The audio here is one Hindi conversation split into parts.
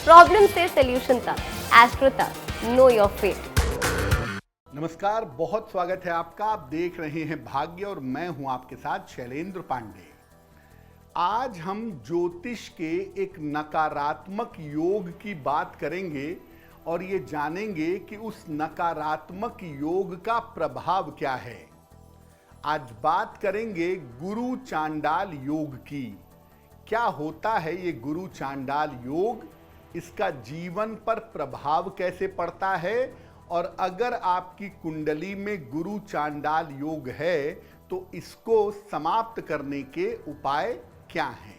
प्रॉब्लम से सोल्यूशन तक, एस्ट्रो तक, नो योर फेट। नमस्कार, बहुत स्वागत है आपका। आप देख रहे हैं भाग्य और मैं हूं आपके साथ शैलेंद्र पांडे। आज हम ज्योतिष के एक नकारात्मक योग की बात करेंगे और ये जानेंगे कि उस नकारात्मक योग का प्रभाव क्या है। आज बात करेंगे गुरु चांडाल योग की। क्या होता है ये गुरु चांडाल योग, इसका जीवन पर प्रभाव कैसे पड़ता है, और अगर आपकी कुंडली में गुरु चांडाल योग है तो इसको समाप्त करने के उपाय क्या हैं।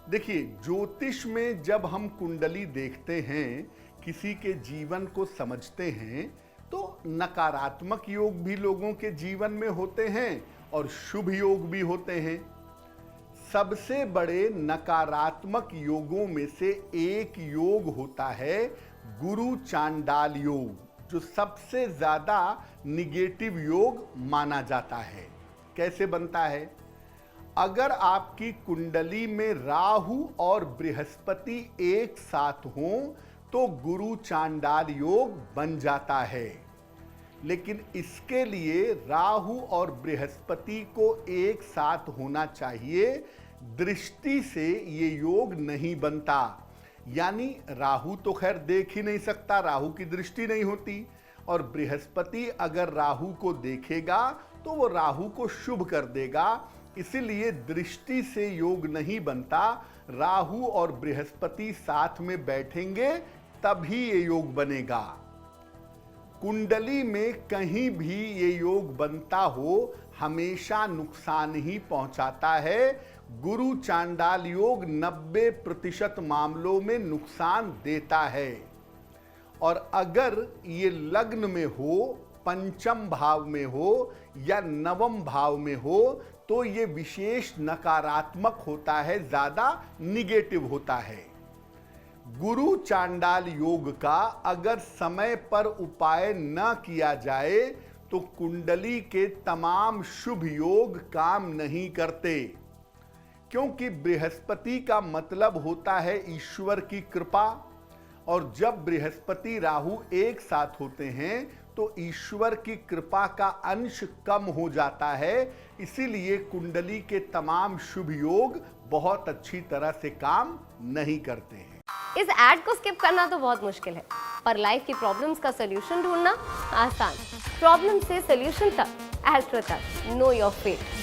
देखिए, ज्योतिष में जब हम कुंडली देखते हैं, किसी के जीवन को समझते हैं, तो नकारात्मक योग भी लोगों के जीवन में होते हैं और शुभ योग भी होते हैं। सबसे बड़े नकारात्मक योगों में से एक योग होता है गुरु चांडाल योग, जो सबसे ज्यादा निगेटिव योग माना जाता है। कैसे बनता है? अगर आपकी कुंडली में राहु और बृहस्पति एक साथ हों तो गुरु चांडाल योग बन जाता है। लेकिन इसके लिए राहु और बृहस्पति को एक साथ होना चाहिए। दृष्टि से ये योग नहीं बनता। यानी राहु तो खैर देख ही नहीं सकता, राहु की दृष्टि नहीं होती, और बृहस्पति अगर राहु को देखेगा तो वो राहु को शुभ कर देगा। इसीलिए दृष्टि से योग नहीं बनता। राहु और बृहस्पति साथ में बैठेंगे तभी ये योग बनेगा। कुंडली में कहीं भी ये योग बनता हो, हमेशा नुकसान ही पहुंचाता है। गुरु चांडाल योग 90% मामलों में नुकसान देता है। और अगर ये लग्न में हो, पंचम भाव में हो या नवम भाव में हो तो ये विशेष नकारात्मक होता है, ज्यादा निगेटिव होता है। गुरु चांडाल योग का अगर समय पर उपाय न किया जाए तो कुंडली के तमाम शुभ योग काम नहीं करते, क्योंकि बृहस्पति का मतलब होता है ईश्वर की कृपा, और जब बृहस्पति राहु एक साथ होते हैं तो ईश्वर की कृपा का अंश कम हो जाता है। इसीलिए कुंडली के तमाम शुभ योग बहुत अच्छी तरह से काम नहीं करते हैं। इस एड को स्किप करना तो बहुत मुश्किल है, पर लाइफ की प्रॉब्लम्स का सोल्यूशन ढूंढना आसान। प्रॉब्लम से सोल्यूशन तक, एस्ट्रो तक, नो योर फेट।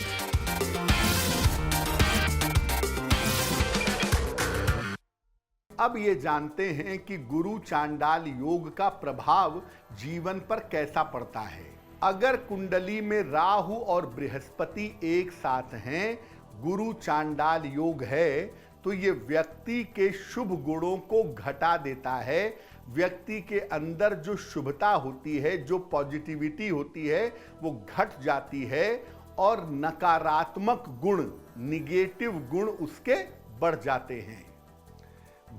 अब ये जानते हैं कि गुरु चांडाल योग का प्रभाव जीवन पर कैसा पड़ता है। अगर कुंडली में राहु और बृहस्पति एक साथ हैं, गुरु चांडाल योग है, तो ये व्यक्ति के शुभ गुणों को घटा देता है। व्यक्ति के अंदर जो शुभता होती है, जो पॉजिटिविटी होती है, वो घट जाती है और नकारात्मक गुण, निगेटिव गुण उसके बढ़ जाते हैं।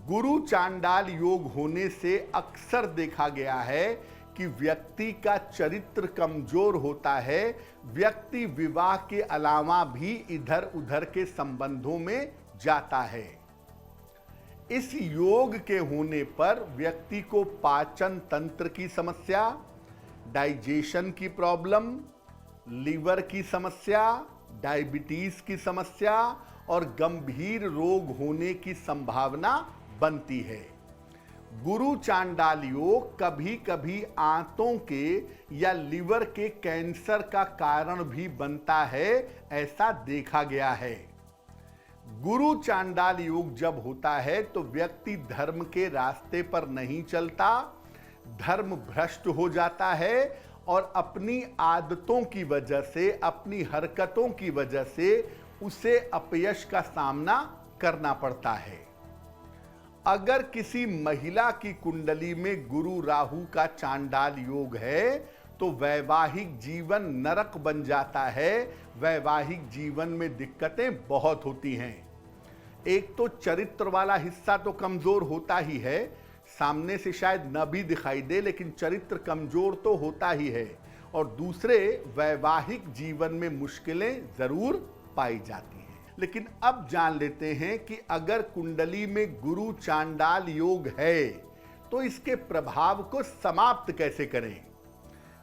गुरु चांडाल योग होने से अक्सर देखा गया है कि व्यक्ति का चरित्र कमजोर होता है। व्यक्ति विवाह के अलावा भी इधर उधर के संबंधों में जाता है। इस योग के होने पर व्यक्ति को पाचन तंत्र की समस्या, डाइजेशन की प्रॉब्लम, लीवर की समस्या, डायबिटीज की समस्या और गंभीर रोग होने की संभावना बनती है। गुरु चांडाल योग कभी कभी आंतों के या लिवर के कैंसर का कारण भी बनता है, ऐसा देखा गया है। गुरु चांडाल योग जब होता है तो व्यक्ति धर्म के रास्ते पर नहीं चलता, धर्म भ्रष्ट हो जाता है और अपनी आदतों की वजह से, अपनी हरकतों की वजह से उसे अपयश का सामना करना पड़ता है। अगर किसी महिला की कुंडली में गुरु राहु का चांडाल योग है तो वैवाहिक जीवन नरक बन जाता है। वैवाहिक जीवन में दिक्कतें बहुत होती हैं। एक तो चरित्र वाला हिस्सा तो कमजोर होता ही है, सामने से शायद न भी दिखाई दे, लेकिन चरित्र कमजोर तो होता ही है। और दूसरे, वैवाहिक जीवन में मुश्किलें जरूर पाई जाती हैं। लेकिन अब जान लेते हैं कि अगर कुंडली में गुरु चांडाल योग है तो इसके प्रभाव को समाप्त कैसे करें।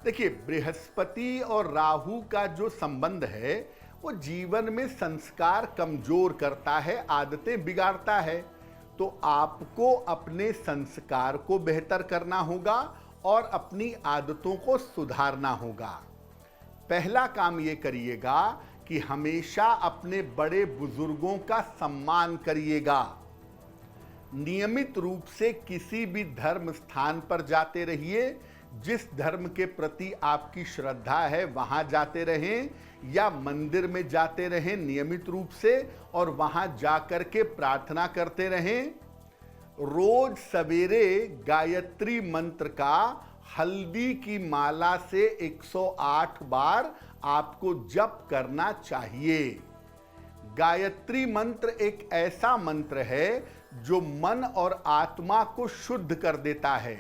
देखिए, बृहस्पति और राहु का जो संबंध है वो जीवन में संस्कार कमजोर करता है, आदतें बिगाड़ता है। तो आपको अपने संस्कार को बेहतर करना होगा और अपनी आदतों को सुधारना होगा। पहला काम ये करिएगा कि हमेशा अपने बड़े बुजुर्गों का सम्मान करिएगा। नियमित रूप से किसी भी धर्म स्थान पर जाते रहिए। जिस धर्म के प्रति आपकी श्रद्धा है वहां जाते रहें या मंदिर में जाते रहें नियमित रूप से, और वहां जाकर के प्रार्थना करते रहें। रोज सवेरे गायत्री मंत्र का हल्दी की माला से 108 बार आपको जप करना चाहिए। गायत्री मंत्र एक ऐसा मंत्र है जो मन और आत्मा को शुद्ध कर देता है।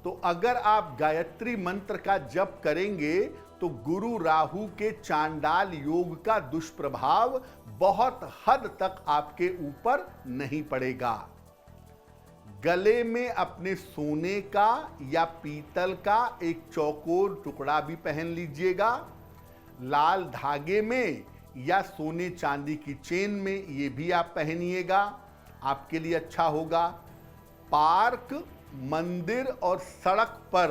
तो अगर आप गायत्री मंत्र का जप करेंगे तो गुरु राहु के चांडाल योग का दुष्प्रभाव बहुत हद तक आपके ऊपर नहीं पड़ेगा। गले में अपने सोने का या पीतल का एक चौकोर टुकड़ा भी पहन लीजिएगा। लाल धागे में या सोने चांदी की चेन में ये भी आप पहनिएगा, आपके लिए अच्छा होगा। पार्क, मंदिर और सड़क पर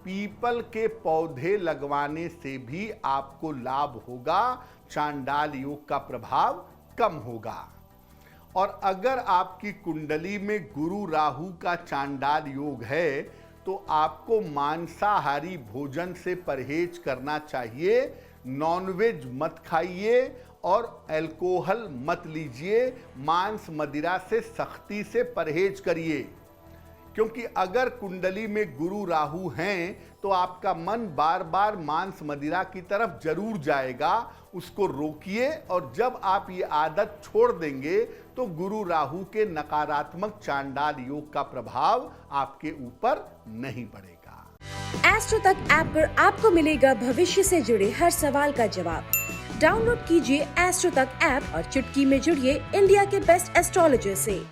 पीपल के पौधे लगवाने से भी आपको लाभ होगा, चांडाल योग का प्रभाव कम होगा। और अगर आपकी कुंडली में गुरु राहु का चांडाल योग है तो आपको मांसाहारी भोजन से परहेज करना चाहिए। नॉनवेज मत खाइए और अल्कोहल मत लीजिए। मांस मदिरा से सख्ती से परहेज करिए, क्योंकि अगर कुंडली में गुरु राहु हैं तो आपका मन बार बार मांस मदिरा की तरफ जरूर जाएगा। उसको रोकिए, और जब आप ये आदत छोड़ देंगे तो गुरु राहु के नकारात्मक चांडाल योग का प्रभाव आपके ऊपर नहीं पड़ेगा। एस्ट्रो तक ऐप पर आपको मिलेगा भविष्य से जुड़े हर सवाल का जवाब। डाउनलोड कीजिए एस्ट्रो तक ऐप और चुटकी में जुड़िए इंडिया के बेस्ट एस्ट्रोलॉजर से।